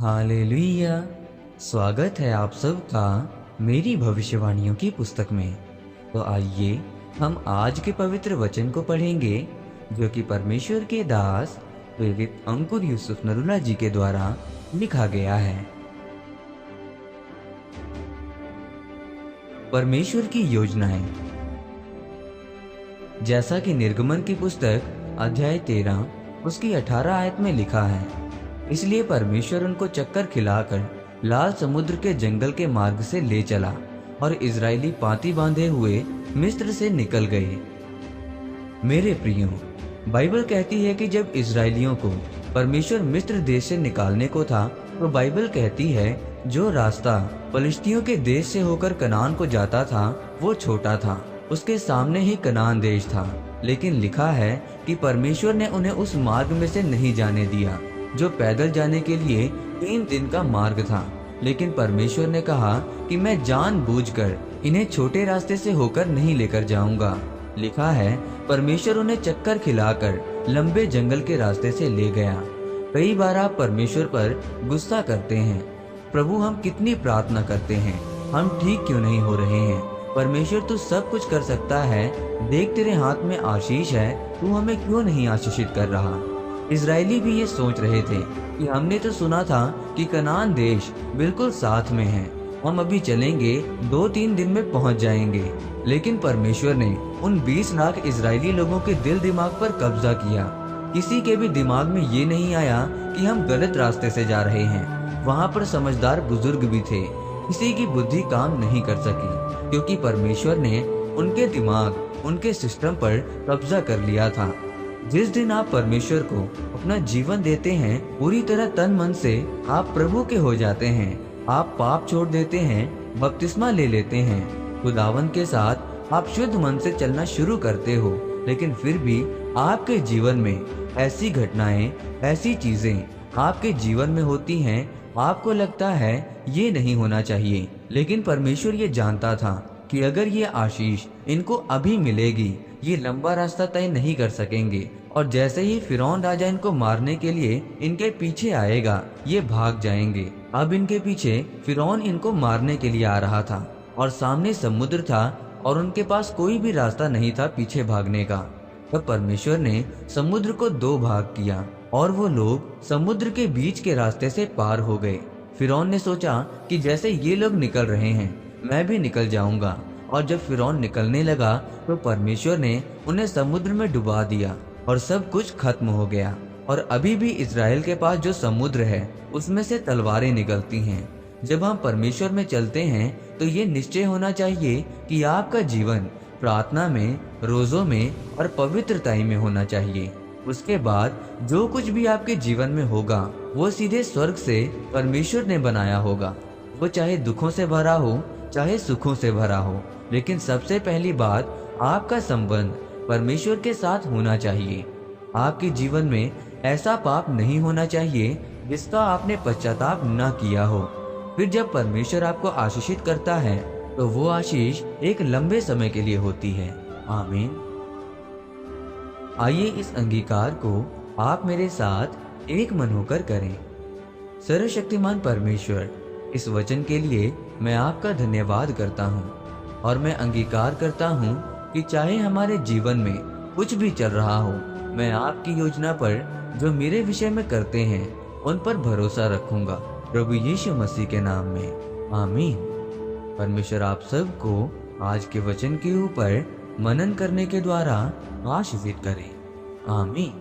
Hallelujah. स्वागत है आप सबका मेरी भविष्यवाणियों की पुस्तक में। तो आइए हम आज के पवित्र वचन को पढ़ेंगे जो कि परमेश्वर के दास प्रेरित अंकुर यूसुफ नरूला जी के द्वारा लिखा गया है। परमेश्वर की योजनाएं। जैसा कि निर्गमन की पुस्तक अध्याय 13 उसकी 18 आयत में लिखा है, इसलिए परमेश्वर उनको चक्कर खिलाकर लाल समुद्र के जंगल के मार्ग से ले चला और इजरायली पांति बांधे हुए मिस्र से निकल गए। मेरे प्रियो, बाइबल कहती है कि जब इजरायलियों को परमेश्वर मिस्र देश से निकालने को था, तो बाइबल कहती है जो रास्ता फलिश्तियों के देश से होकर कनान को जाता था वो छोटा था, उसके सामने ही कनान देश था। लेकिन लिखा है कि परमेश्वर ने उन्हें उस मार्ग में से नहीं जाने दिया जो पैदल जाने के लिए 3 दिन का मार्ग था। लेकिन परमेश्वर ने कहा कि मैं जानबूझकर इन्हें छोटे रास्ते से होकर नहीं लेकर जाऊंगा। लिखा है परमेश्वर उन्हें चक्कर खिलाकर लंबे जंगल के रास्ते से ले गया। कई बार आप परमेश्वर पर गुस्सा करते हैं, प्रभु हम कितनी प्रार्थना करते हैं, हम ठीक क्यों नहीं हो रहे हैं, परमेश्वर तू सब कुछ कर सकता है, देख तेरे हाथ में आशीष है, तू हमें क्यों नहीं आशीषित कर रहा। इजरायली भी ये सोच रहे थे कि हमने तो सुना था कि कनान देश बिल्कुल साथ में है, हम अभी चलेंगे 2-3 दिन में पहुंच जाएंगे। लेकिन परमेश्वर ने उन 20 लाख इजरायली लोगों के दिल दिमाग पर कब्जा किया। किसी के भी दिमाग में ये नहीं आया कि हम गलत रास्ते से जा रहे हैं। वहाँ पर समझदार बुजुर्ग भी थे, किसी की बुद्धि काम नहीं कर सकी क्योंकि परमेश्वर ने उनके दिमाग, उनके सिस्टम पर कब्जा कर लिया था। जिस दिन आप परमेश्वर को अपना जीवन देते हैं, पूरी तरह तन मन से आप प्रभु के हो जाते हैं, आप पाप छोड़ देते हैं, बपतिस्मा ले लेते हैं, खुदावन के साथ आप शुद्ध मन से चलना शुरू करते हो। लेकिन फिर भी आपके जीवन में ऐसी घटनाएं, ऐसी चीजें आपके जीवन में होती हैं, आपको लगता है ये नहीं होना चाहिए। लेकिन परमेश्वर ये जानता था कि अगर ये आशीष इनको अभी मिलेगी, ये लंबा रास्ता तय नहीं कर सकेंगे। और जैसे ही फिरौन राजा इनको मारने के लिए इनके पीछे आएगा, ये भाग जाएंगे। अब इनके पीछे फिरौन इनको मारने के लिए आ रहा था और सामने समुद्र था और उनके पास कोई भी रास्ता नहीं था पीछे भागने का। तब परमेश्वर ने समुद्र को 2 भाग किया और वो लोग समुद्र के बीच के रास्ते से पार हो गए। फिरौन ने सोचा कि जैसे ये लोग निकल रहे हैं, मैं भी निकल जाऊंगा। और जब फिरौन निकलने लगा तो परमेश्वर ने उन्हें समुद्र में डुबा दिया और सब कुछ खत्म हो गया। और अभी भी इजराइल के पास जो समुद्र है उसमें से तलवारें निकलती हैं। जब हम परमेश्वर में चलते हैं तो ये निश्चय होना चाहिए कि आपका जीवन प्रार्थना में, रोजों में और पवित्रता में होना चाहिए। उसके बाद जो कुछ भी आपके जीवन में होगा वो सीधे स्वर्ग से परमेश्वर ने बनाया होगा। वो चाहे दुखों से भरा हो, चाहे सुखों से भरा हो, लेकिन सबसे पहली बात आपका संबंध परमेश्वर के साथ होना चाहिए। आपके जीवन में ऐसा पाप नहीं होना चाहिए जिसका आपने पश्चाताप न किया हो। फिर जब परमेश्वर आपको आशीषित करता है तो वो आशीष एक लंबे समय के लिए होती है। आमीन। आइए इस अंगीकार को आप मेरे साथ एक मन होकर करें। सर्वशक्तिमान परमेश्वर, इस वचन के लिए मैं आपका धन्यवाद करता हूँ और मैं अंगीकार करता हूँ कि चाहे हमारे जीवन में कुछ भी चल रहा हो, मैं आपकी योजना पर जो मेरे विषय में करते हैं उन पर भरोसा रखूंगा, प्रभु यीशु मसीह के नाम में। आमीन। परमेश्वर आप सबको आज के वचन के ऊपर मनन करने के द्वारा आशीषित करें। आमीन।